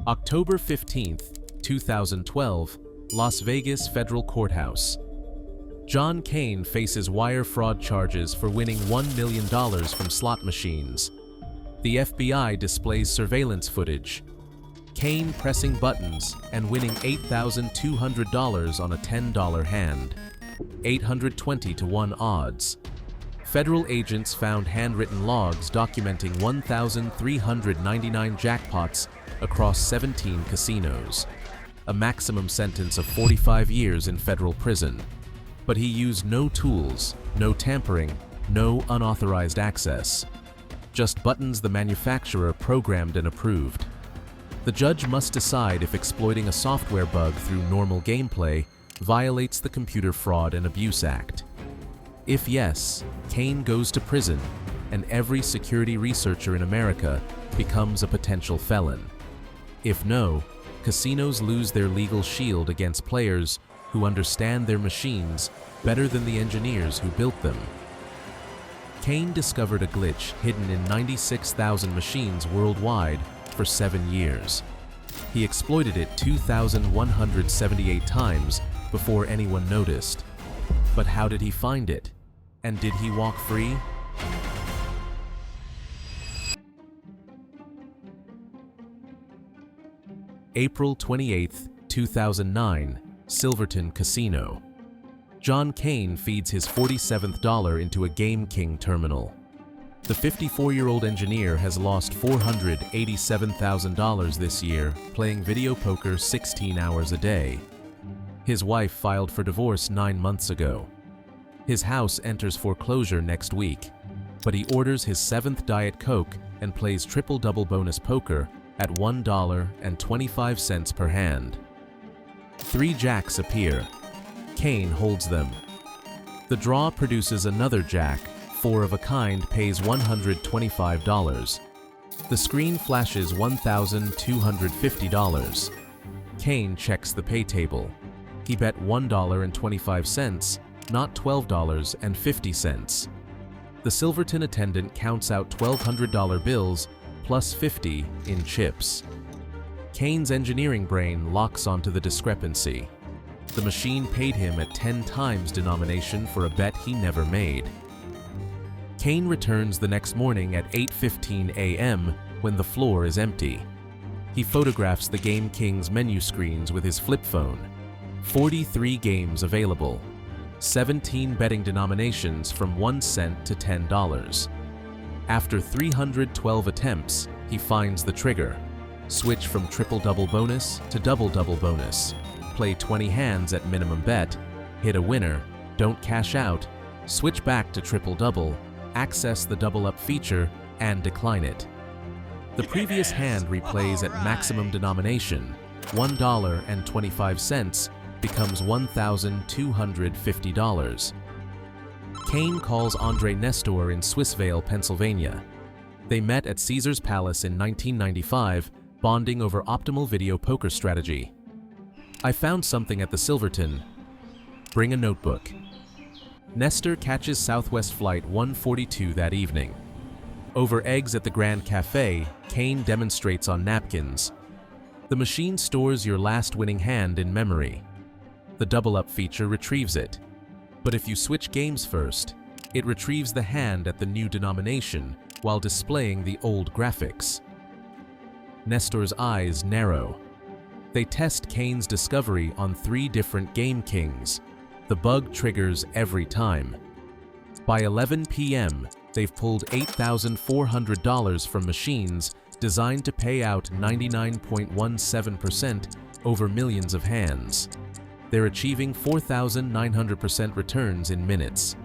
October 15, 2012, Las Vegas Federal Courthouse. John Kane faces wire fraud charges for winning $1 million from slot machines. The FBI displays surveillance footage. Kane pressing buttons and winning $8,200 on a $10 hand. 820 to 1 odds. Federal agents found handwritten logs documenting 1,399 jackpots across 17 casinos. A maximum sentence of 45 years in federal prison. But he used no tools, no tampering, no unauthorized access. Just buttons the manufacturer programmed and approved. The judge must decide if exploiting a software bug through normal gameplay violates the Computer Fraud and Abuse Act. If yes, Kane goes to prison, and every security researcher in America becomes a potential felon. If no, casinos lose their legal shield against players who understand their machines better than the engineers who built them. Kane discovered a glitch hidden in 96,000 machines worldwide for 7 years. He exploited it 2,178 times before anyone noticed. But how did he find it? And did he walk free? April 28, 2009, Silverton Casino. John Kane feeds his 47th dollar into a Game King terminal. The 54-year-old engineer has lost $487,000 this year playing video poker 16 hours a day. His wife filed for divorce 9 months ago. His house enters foreclosure next week, but he orders his 7th Diet Coke and plays triple-double bonus poker at $1.25 per hand. 3 jacks appear. Kane holds them. The draw produces another jack. 4 of a kind pays $125. The screen flashes $1,250. Kane checks the pay table. He bet $1.25, not $12.50. The Silverton attendant counts out $1,200 bills plus 50 in chips. Kane's engineering brain locks onto the discrepancy. The machine paid him at 10 times denomination for a bet he never made. Kane returns the next morning at 8:15 a.m. when the floor is empty. He photographs the Game King's menu screens with his flip phone. 43 games available. 17 betting denominations from 1 cent to $10. After 312 attempts, he finds the trigger. Switch from triple-double bonus to double-double bonus. Play 20 hands at minimum bet. Hit a winner. Don't cash out. Switch back to triple-double. Access the double-up feature and decline it. The previous hand replays at maximum denomination. $1.25 becomes $1,250. Kane calls Andre Nestor in Swissvale, Pennsylvania. They met at Caesar's Palace in 1995, bonding over optimal video poker strategy. I found something at the Silverton. Bring a notebook. Nestor catches Southwest Flight 142 that evening. Over eggs at the Grand Cafe, Kane demonstrates on napkins. The machine stores your last winning hand in memory. The double-up feature retrieves it. But if you switch games first, it retrieves the hand at the new denomination while displaying the old graphics. Nestor's eyes narrow. They test Kane's discovery on 3 different Game Kings. The bug triggers every time. By 11 p.m., they've pulled $8,400 from machines designed to pay out 99.17% over millions of hands. They're achieving 4,900% returns in minutes.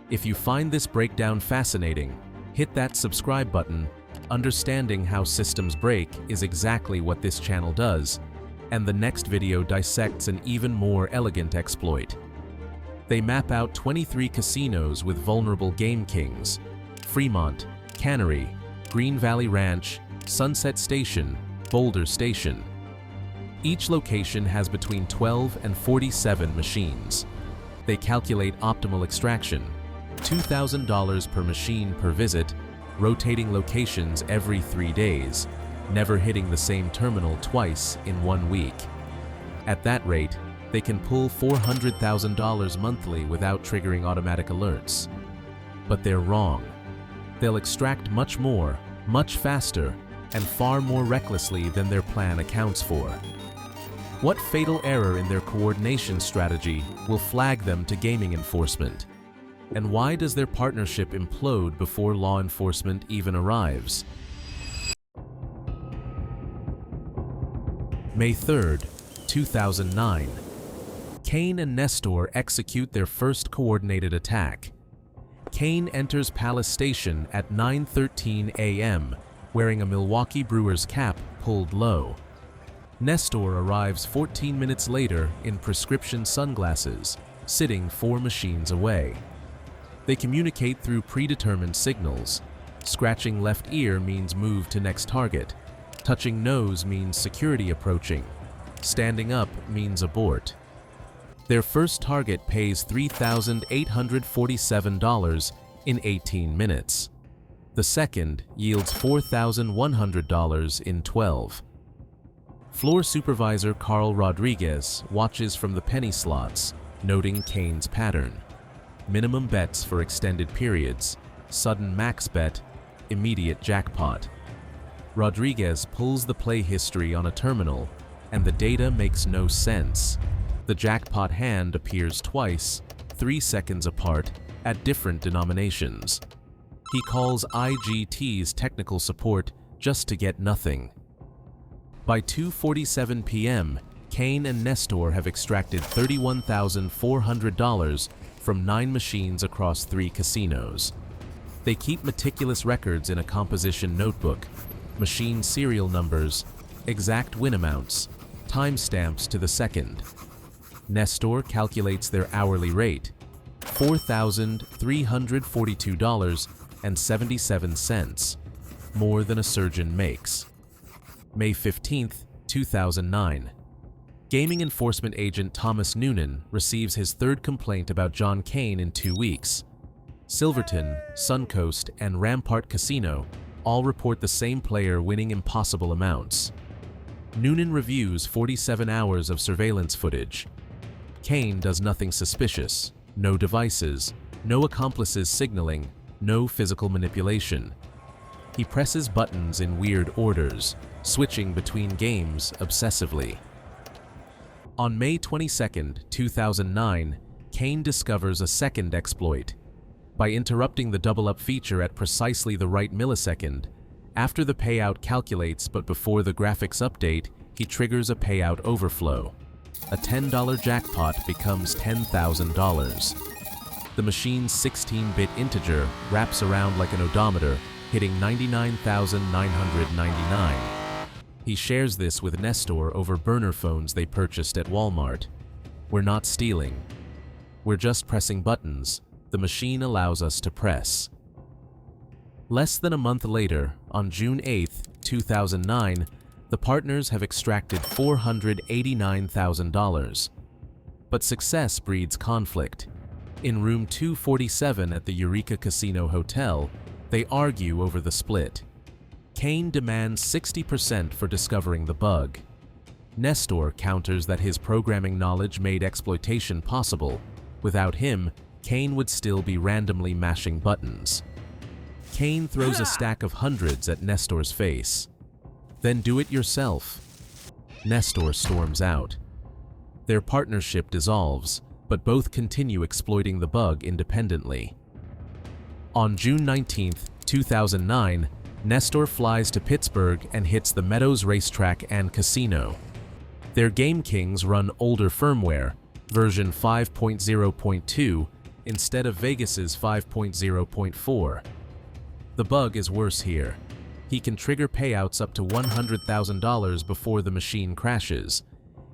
If you find this breakdown fascinating, hit that subscribe button. Understanding how systems break is exactly what this channel does, and the next video dissects an even more elegant exploit. They map out 23 casinos with vulnerable Game Kings: Fremont, Cannery, Green Valley Ranch, Sunset Station, Boulder Station. Each location has between 12 and 47 machines. They calculate optimal extraction, $2,000 per machine per visit, rotating locations every 3 days, never hitting the same terminal twice in 1 week. At that rate, they can pull $400,000 monthly without triggering automatic alerts. But they're wrong. They'll extract much more, much faster, and far more recklessly than their plan accounts for. What fatal error in their coordination strategy will flag them to gaming enforcement? And why does their partnership implode before law enforcement even arrives? May 3rd, 2009. Kane and Nestor execute their first coordinated attack. Kane enters Palace Station at 9:13 a.m., wearing a Milwaukee Brewers cap pulled low. Nestor arrives 14 minutes later in prescription sunglasses, sitting 4 machines away. They communicate through predetermined signals. Scratching left ear means move to next target. Touching nose means security approaching. Standing up means abort. Their first target pays $3,847 in 18 minutes. The second yields $4,100 in 12. Floor supervisor Carl Rodriguez watches from the penny slots, noting Kane's pattern. Minimum bets for extended periods, sudden max bet, immediate jackpot. Rodriguez pulls the play history on a terminal, and the data makes no sense. The jackpot hand appears twice, 3 seconds apart, at different denominations. He calls IGT's technical support just to get nothing. By 2:47 p.m., Kane and Nestor have extracted $31,400 from 9 machines across 3 casinos. They keep meticulous records in a composition notebook, machine serial numbers, exact win amounts, timestamps to the second. Nestor calculates their hourly rate, $4,342.77, more than a surgeon makes. May 15th, 2009. Gaming enforcement agent Thomas Noonan receives his 3rd complaint about John Kane in 2 weeks. Silverton, Suncoast, and Rampart Casino all report the same player winning impossible amounts. Noonan reviews 47 hours of surveillance footage. Kane does nothing suspicious, no devices, no accomplices signaling, no physical manipulation. He presses buttons in weird orders, switching between games obsessively. On May 22, 2009, Kane discovers a second exploit. By interrupting the double-up feature at precisely the right millisecond, after the payout calculates but before the graphics update, he triggers a payout overflow. A $10 jackpot becomes $10,000. The machine's 16-bit integer wraps around like an odometer, hitting 99,999. He shares this with Nestor over burner phones they purchased at Walmart. We're not stealing. We're just pressing buttons the machine allows us to press. Less than a month later, on June 8, 2009, the partners have extracted $489,000. But success breeds conflict. In room 247 at the Eureka Casino Hotel, they argue over the split. Kane demands 60% for discovering the bug. Nestor counters that his programming knowledge made exploitation possible. Without him, Kane would still be randomly mashing buttons. Kane throws a stack of hundreds at Nestor's face. Then do it yourself. Nestor storms out. Their partnership dissolves, but both continue exploiting the bug independently. On June 19, 2009, Nestor flies to Pittsburgh and hits the Meadows racetrack and casino. Their Game Kings run older firmware, version 5.0.2, instead of Vegas's 5.0.4. The bug is worse here. He can trigger payouts up to $100,000 before the machine crashes.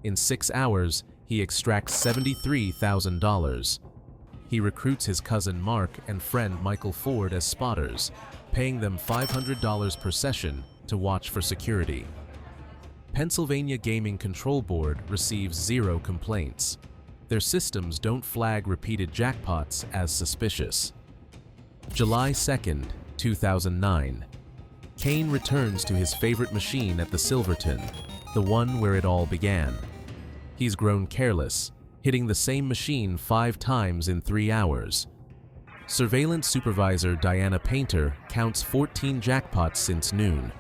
In 6 hours, he extracts $73,000. He recruits his cousin Mark and friend Michael Ford as spotters, paying them $500 per session to watch for security. Pennsylvania Gaming Control Board receives 0 complaints. Their systems don't flag repeated jackpots as suspicious. July 2, 2009. Kane returns to his favorite machine at the Silverton, the one where it all began. He's grown careless, hitting the same machine 5 times in 3 hours. Surveillance supervisor Diana Painter counts 14 jackpots since noon.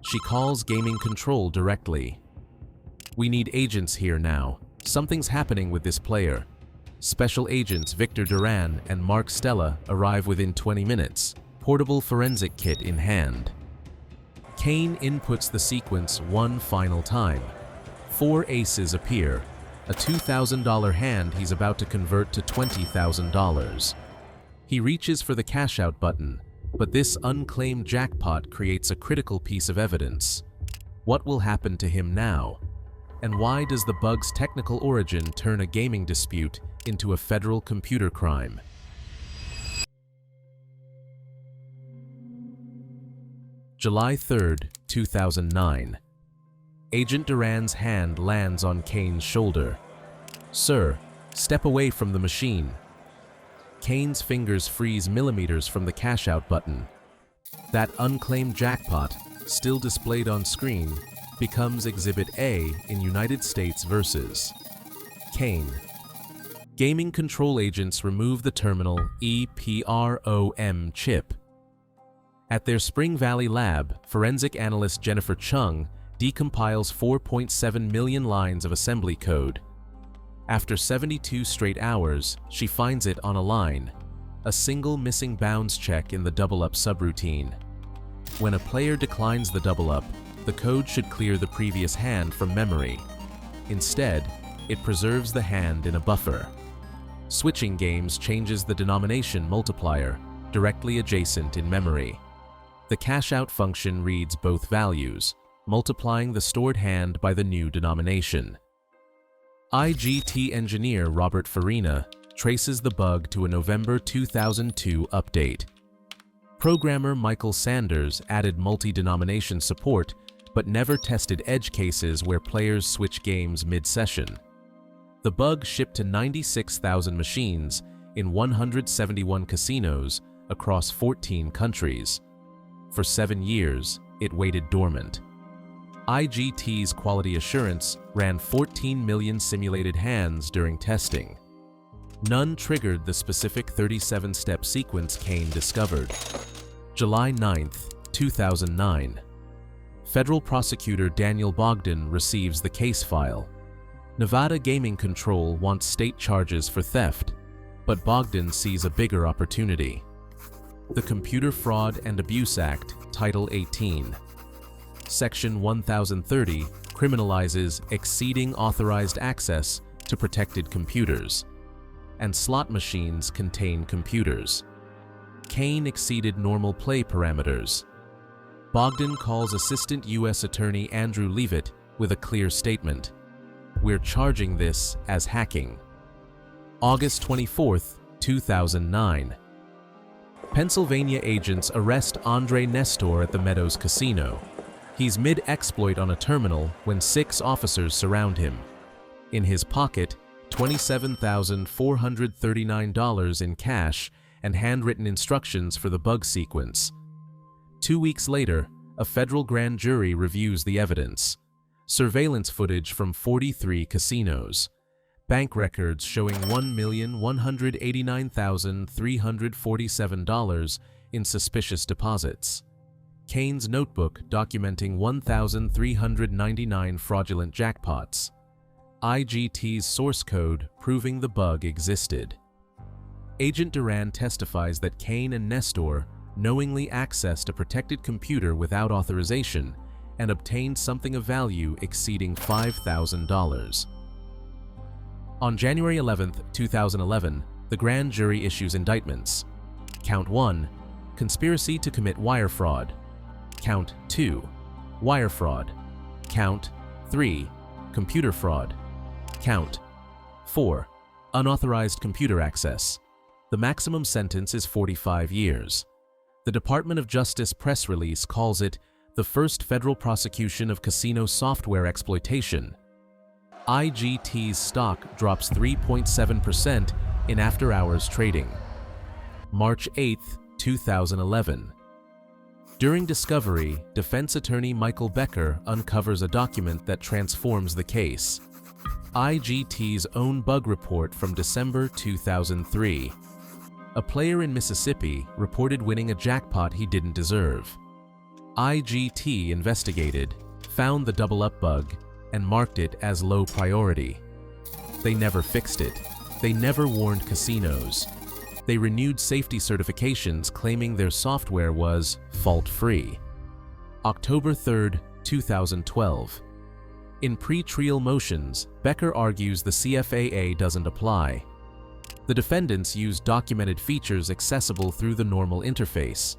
She calls gaming control directly. "We need agents here now. Something's happening with this player." Special agents Victor Duran and Mark Stella arrive within 20 minutes, portable forensic kit in hand. Kane inputs the sequence one final time. 4 aces appear, a $2,000 hand he's about to convert to $20,000. He reaches for the cash-out button, but this unclaimed jackpot creates a critical piece of evidence. What will happen to him now? And why does the bug's technical origin turn a gaming dispute into a federal computer crime? July 3rd, 2009. Agent Duran's hand lands on Kane's shoulder. "Sir, step away from the machine." Kane's fingers freeze millimeters from the cash-out button. That unclaimed jackpot, still displayed on screen, becomes Exhibit A in United States vs. Kane. Gaming control agents remove the terminal EPROM chip. At their Spring Valley lab, forensic analyst Jennifer Chung decompiles 4.7 million lines of assembly code. After 72 straight hours, she finds it on a line, a single missing bounds check in the double-up subroutine. When a player declines the double-up, the code should clear the previous hand from memory. Instead, it preserves the hand in a buffer. Switching games changes the denomination multiplier, directly adjacent in memory. The cash-out function reads both values, multiplying the stored hand by the new denomination. IGT engineer Robert Farina traces the bug to a November 2002 update. Programmer Michael Sanders added multi-denomination support, but never tested edge cases where players switch games mid-session. The bug shipped to 96,000 machines in 171 casinos across 14 countries. For 7 years, it waited dormant. IGT's quality assurance ran 14 million simulated hands during testing. None triggered the specific 37-step sequence Kane discovered. July 9, 2009. Federal prosecutor Daniel Bogdan receives the case file. Nevada Gaming Control wants state charges for theft, but Bogdan sees a bigger opportunity. The Computer Fraud and Abuse Act, Title 18. Section 1030 criminalizes exceeding authorized access to protected computers, and slot machines contain computers. Kane exceeded normal play parameters. Bogdan calls Assistant U.S. Attorney Andrew Leavitt with a clear statement. "We're charging this as hacking." August 24, 2009. Pennsylvania agents arrest Andre Nestor at the Meadows casino. He's mid-exploit on a terminal when 6 officers surround him. In his pocket, $27,439 in cash and handwritten instructions for the bug sequence. 2 weeks later, a federal grand jury reviews the evidence. Surveillance footage from 43 casinos. Bank records showing $1,189,347 in suspicious deposits. Kane's notebook documenting 1,399 fraudulent jackpots. IGT's source code proving the bug existed. Agent Duran testifies that Kane and Nestor knowingly accessed a protected computer without authorization and obtained something of value exceeding $5,000. On January 11, 2011, the grand jury issues indictments. Count 1, conspiracy to commit wire fraud. Count 2, wire fraud. Count 3, computer fraud. Count 4, unauthorized computer access. The maximum sentence is 45 years. The Department of Justice press release calls it the first federal prosecution of casino software exploitation. IGT's stock drops 3.7% in after-hours trading. March 8, 2011. During discovery, defense attorney Michael Becker uncovers a document that transforms the case. IGT's own bug report from December 2003. A player in Mississippi reported winning a jackpot he didn't deserve. IGT investigated, found the double-up bug, and marked it as low priority. They never fixed it. They never warned casinos. They renewed safety certifications claiming their software was fault-free. October 3, 2012. In pre-trial motions, Becker argues the CFAA doesn't apply. The defendants used documented features accessible through the normal interface.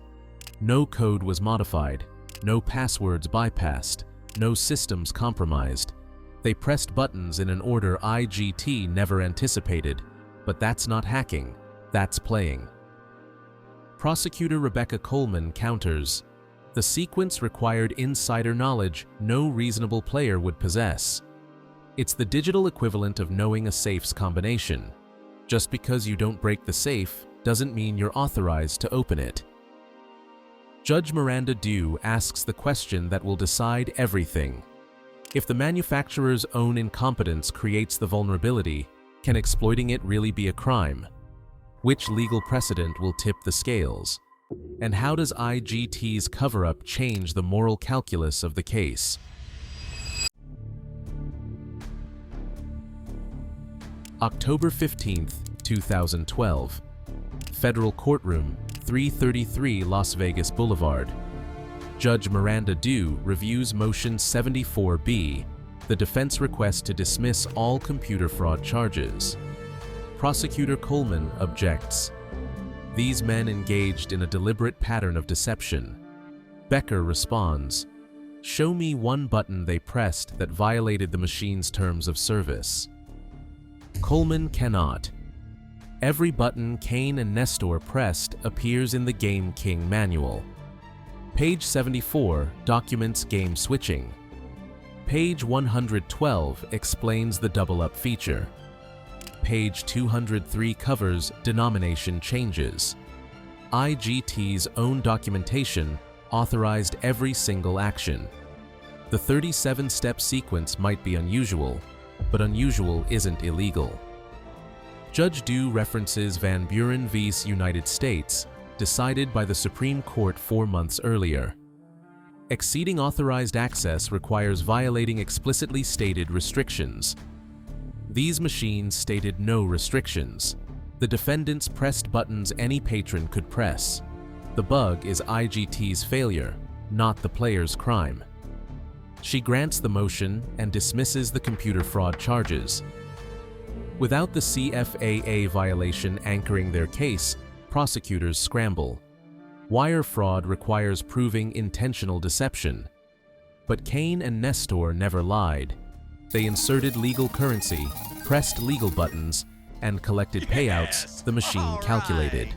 No code was modified, no passwords bypassed, no systems compromised. They pressed buttons in an order IGT never anticipated, but that's not hacking, that's playing. Prosecutor Rebecca Coleman counters, the sequence required insider knowledge no reasonable player would possess. It's the digital equivalent of knowing a safe's combination. Just because you don't break the safe doesn't mean you're authorized to open it. Judge Miranda Dew asks the question that will decide everything. If the manufacturer's own incompetence creates the vulnerability, can exploiting it really be a crime? Which legal precedent will tip the scales? And how does IGT's cover-up change the moral calculus of the case? October 15, 2012. Federal Courtroom, 333 Las Vegas Boulevard. Judge Miranda Dew reviews Motion 74B, the defense request to dismiss all computer fraud charges. Prosecutor Coleman objects. These men engaged in a deliberate pattern of deception. Becker responds, show me one button they pressed that violated the machine's terms of service. Coleman cannot. Every button Kane and Nestor pressed appears in the Game King manual. Page 74 documents game switching. Page 112 explains the double-up feature. Page 203 covers denomination changes. IGT's own documentation authorized every single action. The 37-step sequence might be unusual, but unusual isn't illegal. Judge Dew references Van Buren v. United States, decided by the Supreme Court 4 months earlier. Exceeding authorized access requires violating explicitly stated restrictions. These machines stated no restrictions. The defendants pressed buttons any patron could press. The bug is IGT's failure, not the player's crime. She grants the motion and dismisses the computer fraud charges. Without the CFAA violation anchoring their case, prosecutors scramble. Wire fraud requires proving intentional deception. But Kane and Nestor never lied. They inserted legal currency, pressed legal buttons, and collected payouts the machine calculated.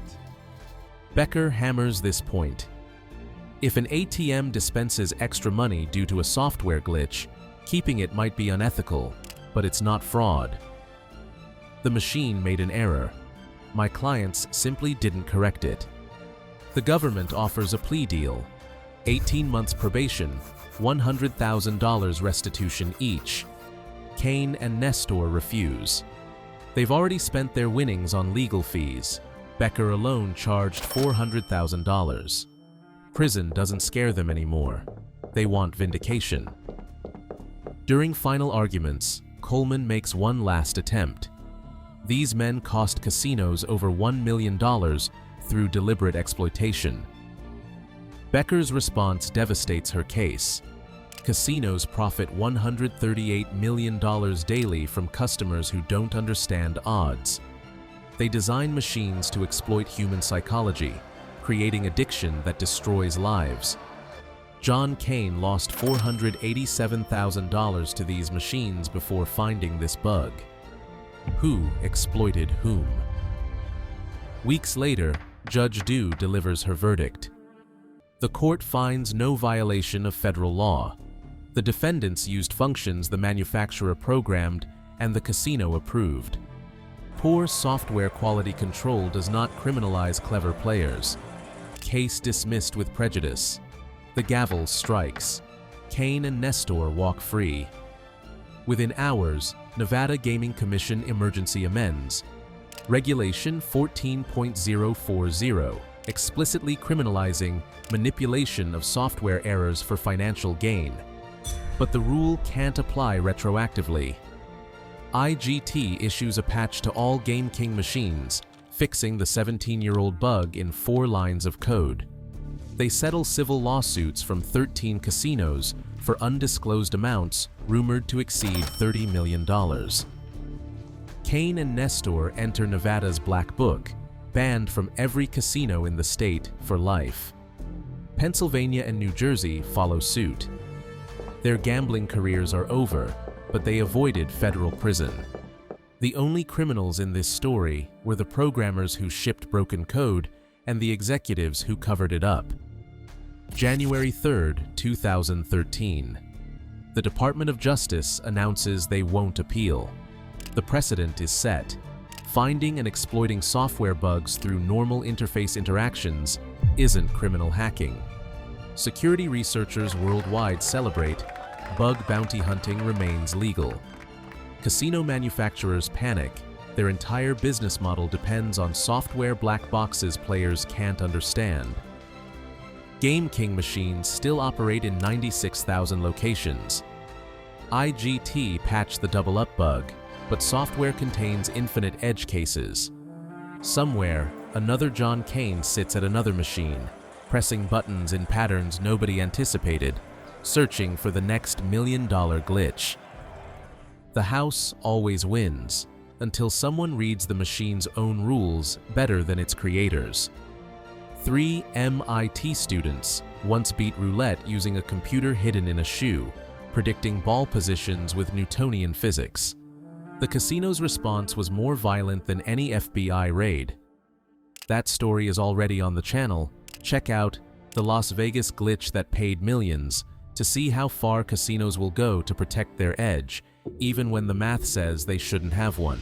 Becker hammers this point. If an ATM dispenses extra money due to a software glitch, keeping it might be unethical, but it's not fraud. The machine made an error. My clients simply didn't correct it. The government offers a plea deal, 18 months probation, $100,000 restitution each. Kane and Nestor refuse. They've already spent their winnings on legal fees. Becker alone charged $400,000. Prison doesn't scare them anymore. They want vindication. During final arguments, Coleman makes one last attempt. These men cost casinos over $1 million through deliberate exploitation. Becker's response devastates her case. Casinos profit $138 million daily from customers who don't understand odds. They design machines to exploit human psychology, creating addiction that destroys lives. John Kane lost $487,000 to these machines before finding this bug. Who exploited whom? Weeks later, Judge Dew delivers her verdict. The court finds no violation of federal law. The defendants used functions the manufacturer programmed and the casino approved. Poor software quality control does not criminalize clever players. Case dismissed with prejudice. The gavel strikes. Kane and Nestor walk free. Within hours, Nevada Gaming Commission emergency amends. Regulation 14.040, explicitly criminalizing manipulation of software errors for financial gain. But the rule can't apply retroactively. IGT issues a patch to all Game King machines, fixing the 17-year-old bug in 4 lines of code. They settle civil lawsuits from 13 casinos for undisclosed amounts rumored to exceed $30 million. Kane and Nestor enter Nevada's Black Book, banned from every casino in the state for life. Pennsylvania and New Jersey follow suit. Their gambling careers are over, but they avoided federal prison. The only criminals in this story were the programmers who shipped broken code and the executives who covered it up. January 3, 2013. The Department of Justice announces they won't appeal. The precedent is set. Finding and exploiting software bugs through normal interface interactions isn't criminal hacking. Security researchers worldwide celebrate. Bug bounty hunting remains legal. Casino manufacturers panic. Their entire business model depends on software black boxes players can't understand. Game King machines still operate in 96,000 locations. IGT patched the double-up bug, but software contains infinite edge cases. Somewhere, another John Kane sits at another machine, pressing buttons in patterns nobody anticipated, searching for the next million-dollar glitch. The house always wins, until someone reads the machine's own rules better than its creators. 3 MIT students once beat roulette using a computer hidden in a shoe, predicting ball positions with Newtonian physics. The casino's response was more violent than any FBI raid. That story is already on the channel. Check out The Las Vegas Glitch That Paid Millions to see how far casinos will go to protect their edge, even when the math says they shouldn't have one.